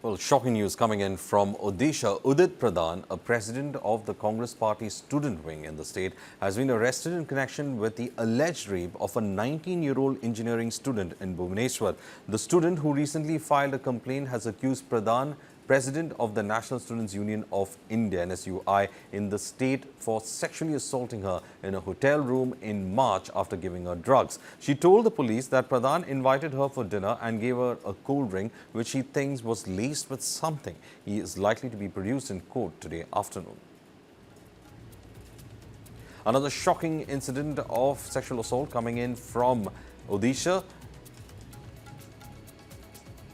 Well, shocking news coming in from Odisha. Udit Pradhan, a president of the Congress Party student wing in the state, has been arrested in connection with the alleged rape of a 19-year-old engineering student in Bhubaneswar. The student, who recently filed a complaint, has accused Pradhan, president of the National Students Union of India (NSUI) in the state, for sexually assaulting her in a hotel room in March after giving her drugs. She told the police that Pradhan invited her for dinner and gave her a cold drink which he thinks was laced with something. He is likely to be produced in court today afternoon. Another shocking incident of sexual assault coming in from Odisha.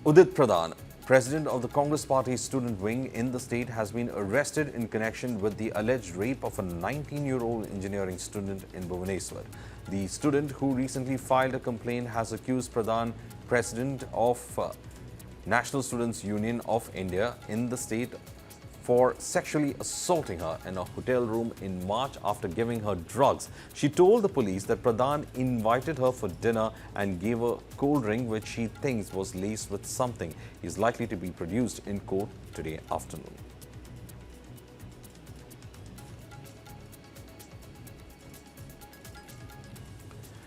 Udit Pradhan, president of the Congress Party student wing in the state, has been arrested in connection with the alleged rape of a 19-year-old engineering student in Bhubaneswar. The student, who recently filed a complaint, has accused Pradhan, president of National Students Union of India in the state, for sexually assaulting her in a hotel room in March after giving her drugs. She told the police that Pradhan invited her for dinner and gave her a cold drink which she thinks was laced with something. He is likely to be produced in court today afternoon.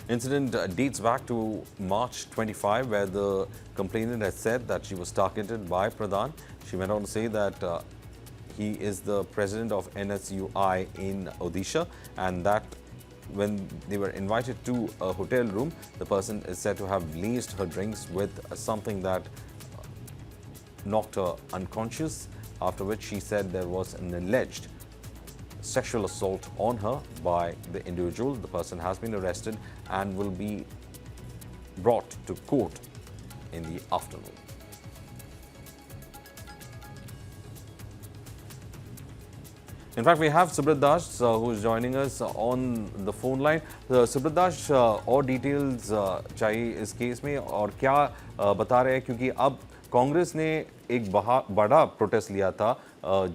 Incident dates back to March 25, where the complainant had said that she was targeted by Pradhan. She went on to say that he is the president of NSUI in Odisha, and that when they were invited to a hotel room, the person is said to have laced her drinks with something that knocked her unconscious, after which she said there was an alleged sexual assault on her by the individual. The person has been arrested and will be brought to court in the afternoon. In fact, we have Subrat Das who is joining us on the phone line. Subrat Das, और details चाहिए इस case में, और क्या बता रहे हैं, क्योंकि अब कांग्रेस ने एक बड़ा प्रोटेस्ट लिया था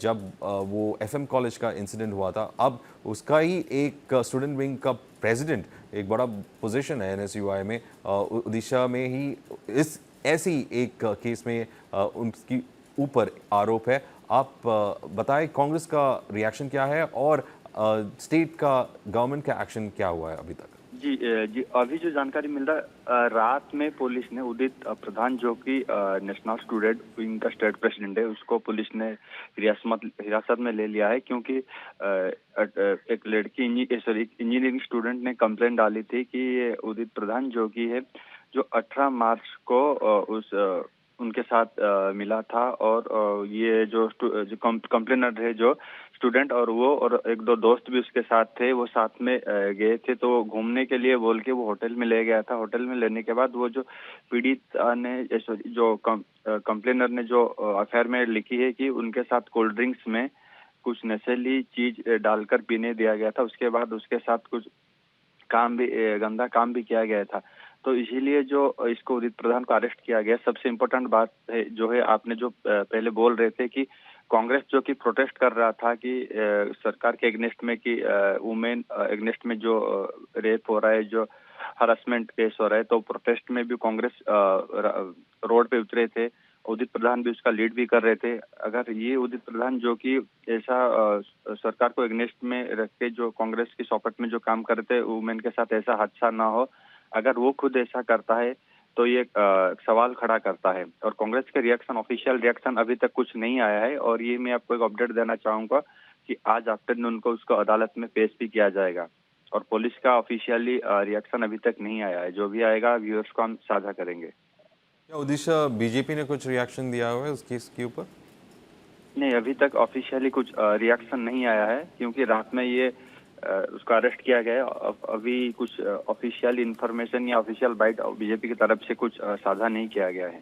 जब वो एफएम कॉलेज का इंसिडेंट हुआ था. अब उसका ही एक स्टूडेंट विंग का प्रेसिडेंट, एक बड़ा पोजीशन है एनएसयूआई में, उड़ीसा में ही इस ऐसी एक केस में उनकी ऊपर आरोप है. आप बताएं कांग्रेस का रिएक्शन क्या है और स्टेट का गवर्नमेंट का एक्शन क्या हुआ है अभी तक? जी, अभी जो जानकारी मिल रहा है, रात में पुलिस ने उदित प्रधान, जो कि नेशनल स्टूडेंट विंग का स्टेट प्रेसिडेंट है, उसको पुलिस ने हिरासत में ले लिया है, क्योंकि एक लड़की इंजीनियरिंग स्टूडेंट ने कंप्लेंट डाली थी कि उदित प्रधान, जो कि है, जो 18 मार्च को उनके साथ मिला था, और ये जो कंप्लेनर है, जो स्टूडेंट, और वो और एक दो दोस्त भी उसके साथ थे, वो साथ में गए थे. तो घूमने के लिए बोल के वो होटल में ले गया था. होटल में लेने के बाद वो जो पीड़ित ने, जो कंप्लेनर ने जो अफेयर में लिखी है कि उनके साथ कोल्ड ड्रिंक्स में कुछ नशीली चीज डालकर पीने दिया गया था. उसके बाद उसके साथ कुछ गंदा काम भी किया गया था. तो इसीलिए जो इसको उदित प्रधान को अरेस्ट किया गया. सबसे इम्पोर्टेंट बात है जो है, आपने जो पहले बोल रहे थे कि कांग्रेस जो कि प्रोटेस्ट कर रहा था कि सरकार के एग्नेस्ट में, कि वुमेन एग्नेस्ट में जो रेप हो रहा है, जो हरासमेंट केस हो रहा है, तो प्रोटेस्ट में भी कांग्रेस रोड पे उतरे थे. उदित प्रधान भी उसका लीड भी कर रहे थे. अगर ये उदित प्रधान, जो कि ऐसा सरकार को एग्नेस्ट में रख के जो कांग्रेस की सॉकेट में जो काम करते हैं, वुमेन के साथ ऐसा हादसा ना हो, अगर वो खुद ऐसा करता है तो ये सवाल खड़ा करता है. और कांग्रेस के रिएक्शन, ऑफिशियल रिएक्शन अभी तक कुछ नहीं आया है. और ये मैं आपको एक अपडेट देना चाहूंगा कि आज आफ्टरनून को उसको अदालत में पेश भी किया जाएगा, और पुलिस का ऑफिशियली रिएक्शन अभी तक नहीं आया है. जो भी आएगा व्यूअर्स को हम साझा करेंगे. क्या उड़ीसा बीजेपी ने कुछ रिएक्शन दिया हुआ है उस केस के ऊपर? नहीं, अभी तक ऑफिशियली कुछ रिएक्शन नहीं आया है, क्योंकि रात में ये उसको अरेस्ट किया गया है. अभी कुछ ऑफिशियल इन्फॉर्मेशन या ऑफिशियल बाइट बीजेपी की तरफ से कुछ साझा नहीं किया गया है.